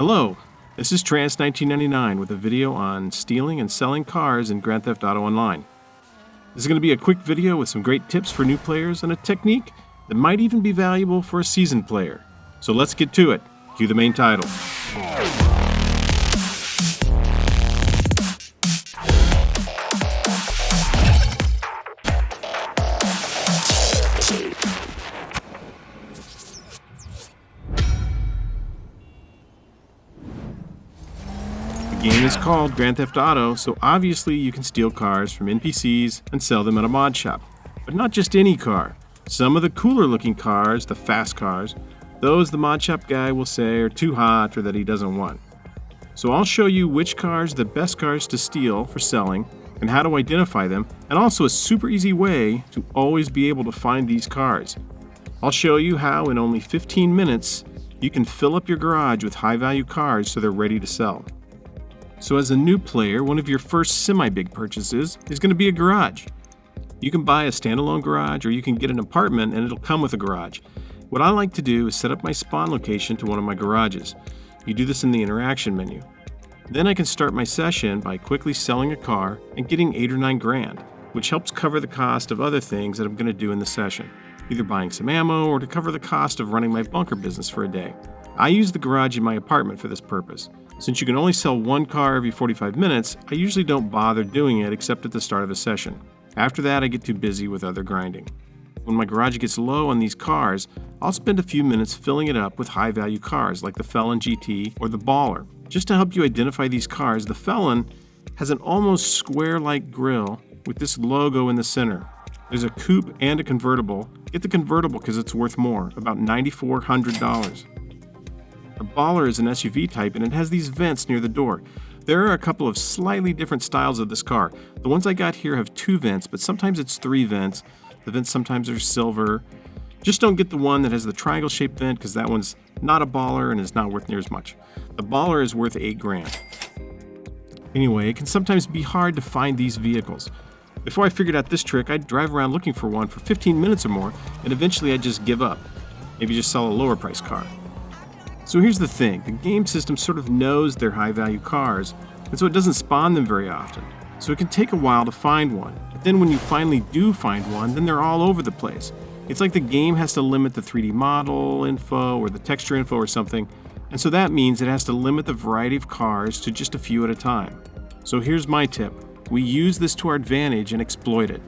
Hello, this is Trance1999 with a video on stealing and selling cars in Grand Theft Auto Online. This is going to be a quick video with some great tips for new players and a technique that might even be valuable for a seasoned player. So let's get to it. Cue the main title. The game is called Grand Theft Auto, so obviously you can steal cars from NPCs and sell them at a mod shop. But not just any car. Some of the cooler looking cars, the fast cars, those the mod shop guy will say are too hot or that he doesn't want. So I'll show you which cars are the best cars to steal for selling and how to identify them, and also a super easy way to always be able to find these cars. I'll show you how in only 15 minutes you can fill up your garage with high value cars so they're ready to sell. So as a new player, one of your first semi-big purchases is going to be a garage. You can buy a standalone garage or you can get an apartment and it'll come with a garage. What I like to do is set up my spawn location to one of my garages. You do this in the interaction menu. Then I can start my session by quickly selling a car and getting 8 or 9 grand, which helps cover the cost of other things that I'm going to do in the session, either buying some ammo or to cover the cost of running my bunker business for a day. I use the garage in my apartment for this purpose. Since you can only sell one car every 45 minutes, I usually don't bother doing it except at the start of a session. After that, I get too busy with other grinding. When my garage gets low on these cars, I'll spend a few minutes filling it up with high-value cars like the Felon GT or the Baller. Just to help you identify these cars, the Felon has an almost square-like grille with this logo in the center. There's a coupe and a convertible. Get the convertible because it's worth more, about $9,400. The Baller is an SUV type and it has these vents near the door. There are a couple of slightly different styles of this car. The ones I got here have 2 vents, but sometimes it's 3 vents. The vents sometimes are silver. Just don't get the one that has the triangle-shaped vent because that one's not a Baller and is not worth near as much. The Baller is worth 8 grand. Anyway, it can sometimes be hard to find these vehicles. Before I figured out this trick, I'd drive around looking for one for 15 minutes or more, and eventually I'd just give up. Maybe just sell a lower-priced car. So here's the thing, the game system sort of knows they're high-value cars, and so it doesn't spawn them very often. So it can take a while to find one, but then when you finally do find one, then they're all over the place. It's like the game has to limit the 3D model info or the texture info or something, and so that means it has to limit the variety of cars to just a few at a time. So here's my tip. We use this to our advantage and exploit it.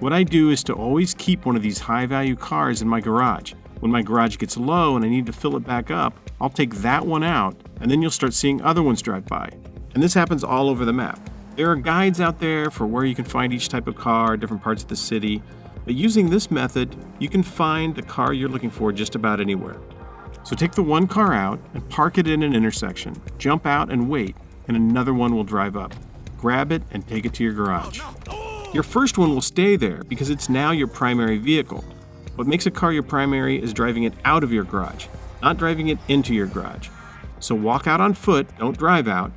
What I do is to always keep one of these high-value cars in my garage. When my garage gets low and I need to fill it back up, I'll take that one out, and then you'll start seeing other ones drive by. And this happens all over the map. There are guides out there for where you can find each type of car, different parts of the city, but using this method, you can find the car you're looking for just about anywhere. So take the one car out and park it in an intersection, jump out and wait, and another one will drive up. Grab it and take it to your garage. Your first one will stay there because it's now your primary vehicle. What makes a car your primary is driving it out of your garage, not driving it into your garage. So walk out on foot, don't drive out,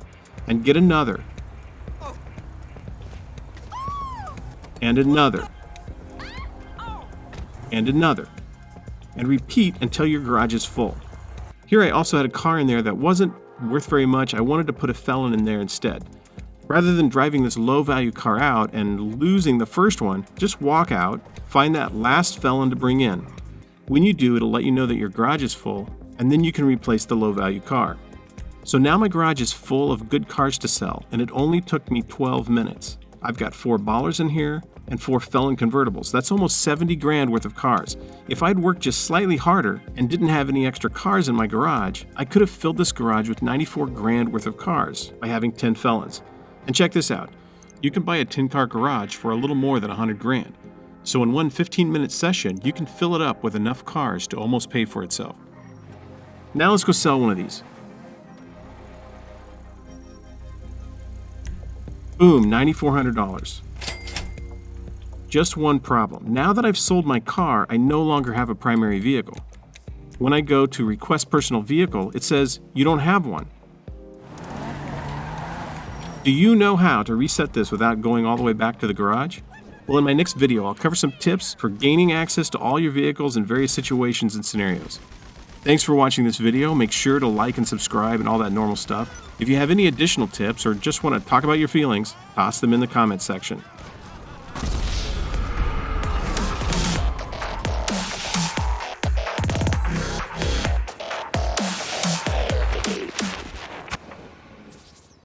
and get another. And another. And another. And repeat until your garage is full. Here I also had a car in there that wasn't worth very much. I wanted to put a Felon in there instead. Rather than driving this low-value car out and losing the first one, just walk out, find that last Felon to bring in. When you do, it'll let you know that your garage is full, and then you can replace the low-value car. So now my garage is full of good cars to sell, and it only took me 12 minutes. I've got 4 Ballers in here and 4 Felon convertibles. That's almost 70 grand worth of cars. If I'd worked just slightly harder and didn't have any extra cars in my garage, I could have filled this garage with 94 grand worth of cars by having 10 Felons. And check this out, you can buy a 10-car garage for a little more than 100 grand. So in one 15-minute session, you can fill it up with enough cars to almost pay for itself. Now let's go sell one of these. Boom, $9,400. Just one problem. Now that I've sold my car, I no longer have a primary vehicle. When I go to request personal vehicle, it says you don't have one. Do you know how to reset this without going all the way back to the garage? Well, in my next video, I'll cover some tips for gaining access to all your vehicles in various situations and scenarios. Thanks for watching this video. Make sure to like and subscribe and all that normal stuff. If you have any additional tips or just want to talk about your feelings, toss them in the comments section.